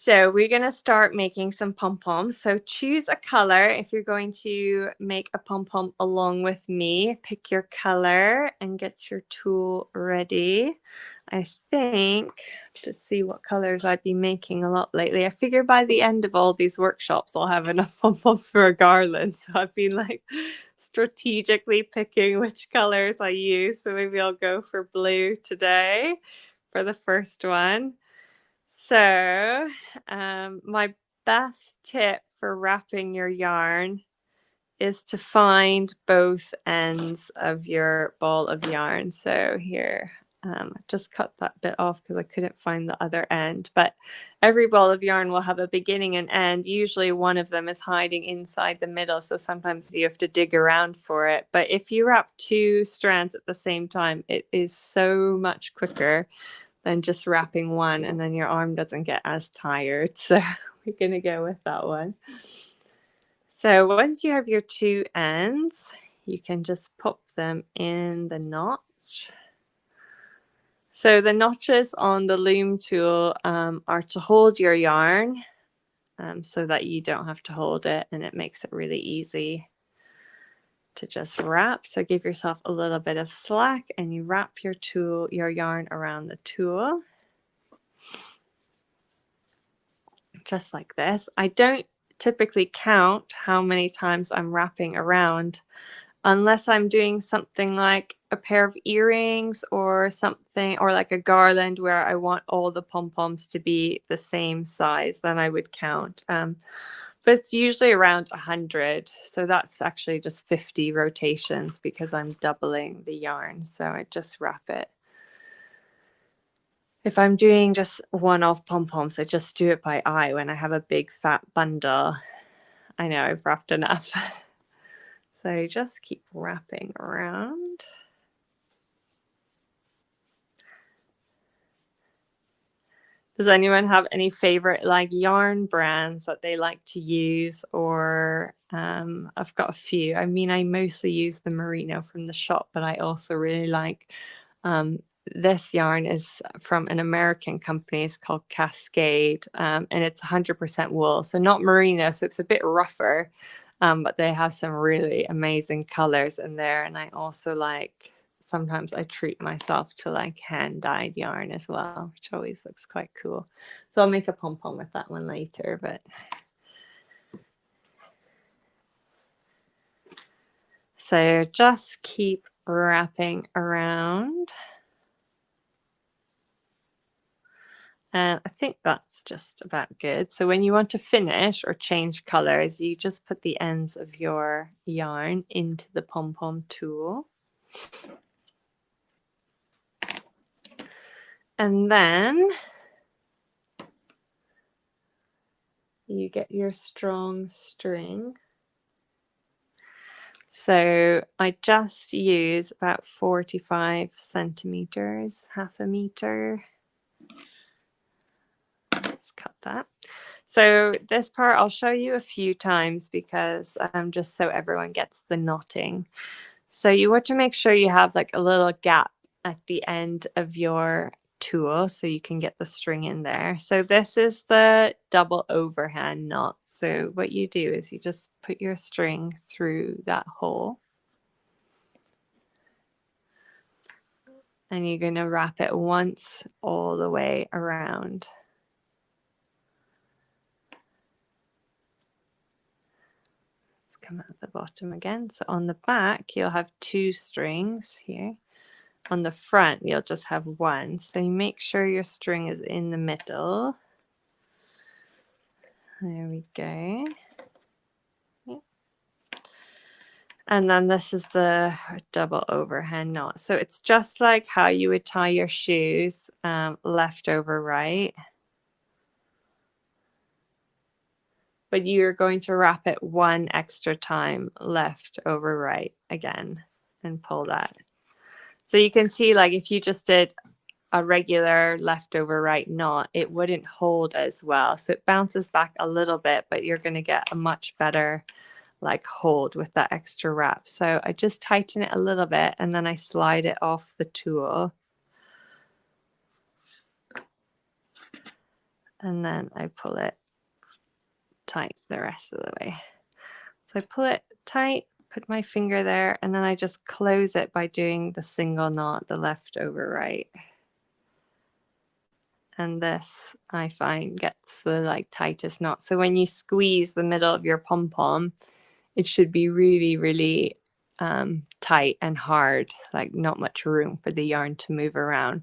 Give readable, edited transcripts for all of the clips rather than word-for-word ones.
So we're going to start making some pom-poms. So choose a color. If you're going to make a pom-pom along with me, pick your color and get your tool ready. I think, to see what colors I'd be making a lot lately. I figure by the end of all these workshops, I'll have enough pom-poms for a garland. So I've been like strategically picking which colors I use. So maybe I'll go for blue today for the first one. So, my best tip for wrapping your yarn is to find both ends of your ball of yarn. So here, I just cut that bit off because I couldn't find the other end. But every ball of yarn will have a beginning and end. Usually one of them is hiding inside the middle, so sometimes you have to dig around for it. But if you wrap two strands at the same time, it is so much quicker than just wrapping one, and then your arm doesn't get as tired. So we're going to go with that one. So once you have your two ends, you can just pop them in the notch. So the notches on the loom tool are to hold your yarn so that you don't have to hold it, and it makes it really easy to just wrap. So give yourself a little bit of slack and you wrap your yarn around the tool. Just like this. I don't typically count how many times I'm wrapping around unless I'm doing something like a pair of earrings or something, or like a garland where I want all the pom-poms to be the same size, then I would count. But it's usually around 100. So that's actually just 50 rotations because I'm doubling the yarn. So I just wrap it. If I'm doing just one-off pom-poms, I just do it by eye. When I have a big fat bundle, I know I've wrapped enough. So just keep wrapping around. Does anyone have any favorite like yarn brands that they like to use? Or I've got a few. I mean, I mostly use the merino from the shop, but I also really like this yarn is from an American company. It's called Cascade, and it's 100% wool, so not merino, so it's a bit rougher, but they have some really amazing colors in there. And I also like, sometimes I treat myself to like hand-dyed yarn as well, which always looks quite cool. So I'll make a pom-pom with that one later. But so just keep wrapping around. And I think that's just about good. So when you want to finish or change colors, you just put the ends of your yarn into the pom-pom tool. And then you get your strong string. So I just use about 45 centimeters, half a meter. Let's cut that. So this part I'll show you a few times because just so everyone gets the knotting. So you want to make sure you have like a little gap at the end of your tool so you can get the string in there. So this is the double overhand knot. So what you do is you just put your string through that hole. And you're going to wrap it once all the way around. Let's come out the bottom again. So on the back, you'll have two strings here. On the front, you'll just have one. So you make sure your string is in the middle. There we go. And then this is the double overhand knot. So it's just like how you would tie your shoes, left over right. But you're going to wrap it one extra time, left over right again, and pull that. So you can see, like, if you just did a regular left over right knot, it wouldn't hold as well. So it bounces back a little bit, but you're going to get a much better like hold with that extra wrap. So I just tighten it a little bit and then I slide it off the tool. and then I pull it tight the rest of the way. So I pull it tight, put my finger there, and then I just close it by doing the single knot, the left over right. And this, I find, gets the like tightest knot. So when you squeeze the middle of your pom-pom, it should be really, really tight and hard, like not much room for the yarn to move around.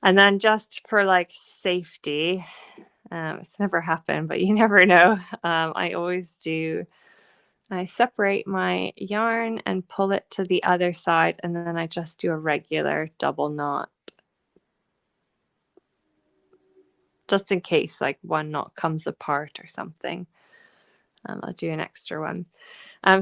And then just for like safety, it's never happened, but you never know. I separate my yarn and pull it to the other side, and then I just do a regular double knot. Just in case like one knot comes apart or something. I'll do an extra one.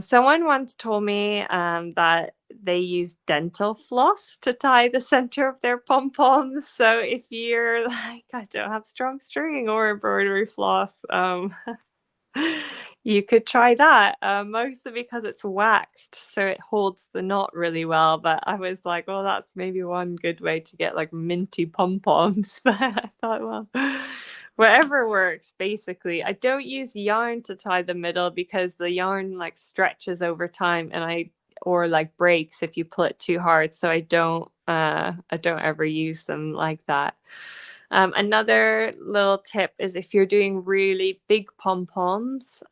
Someone once told me that they use dental floss to tie the center of their pom-poms. So if you're like, I don't have strong string or embroidery floss, you could try that, mostly because it's waxed, so it holds the knot really well. But I was like, well, that's maybe one good way to get like minty pom-poms. But I thought, well, whatever works, basically. I don't use yarn to tie the middle because the yarn like stretches over time, and or like breaks if you pull it too hard. So I don't ever use them like that. Another little tip is if you're doing really big pom-poms,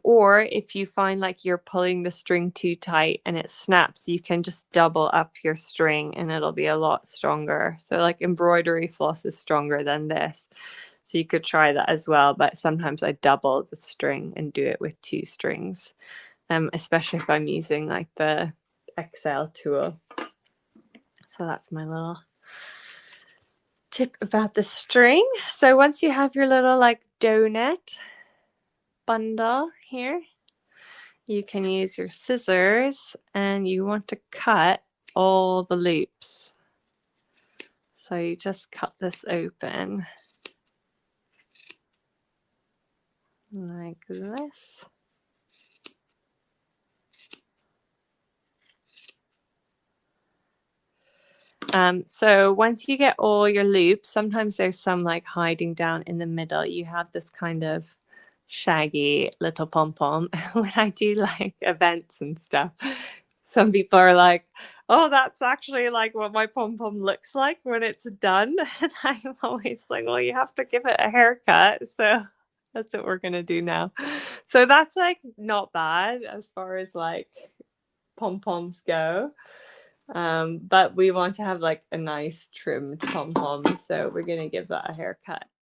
or if you find like you're pulling the string too tight and it snaps, you can just double up your string and it'll be a lot stronger. So like embroidery floss is stronger than this. So you could try that as well, but sometimes I double the string and do it with 2 strings, especially if I'm using like the XL tool. So that's my little tip about the string. So once you have your little like donut bundle here, you can use your scissors and you want to cut all the loops. So you just cut this open like this. So once you get all your loops, sometimes there's some like hiding down in the middle. You have this kind of shaggy little pom-pom. When I do like events and stuff, some people are like, oh, that's actually like what my pom-pom looks like when it's done. And I'm always like, well, you have to give it a haircut. So that's what we're going to do now. So that's like not bad as far as like pom-poms go. But we want to have like a nice trimmed pom-pom, so we're gonna give that a haircut.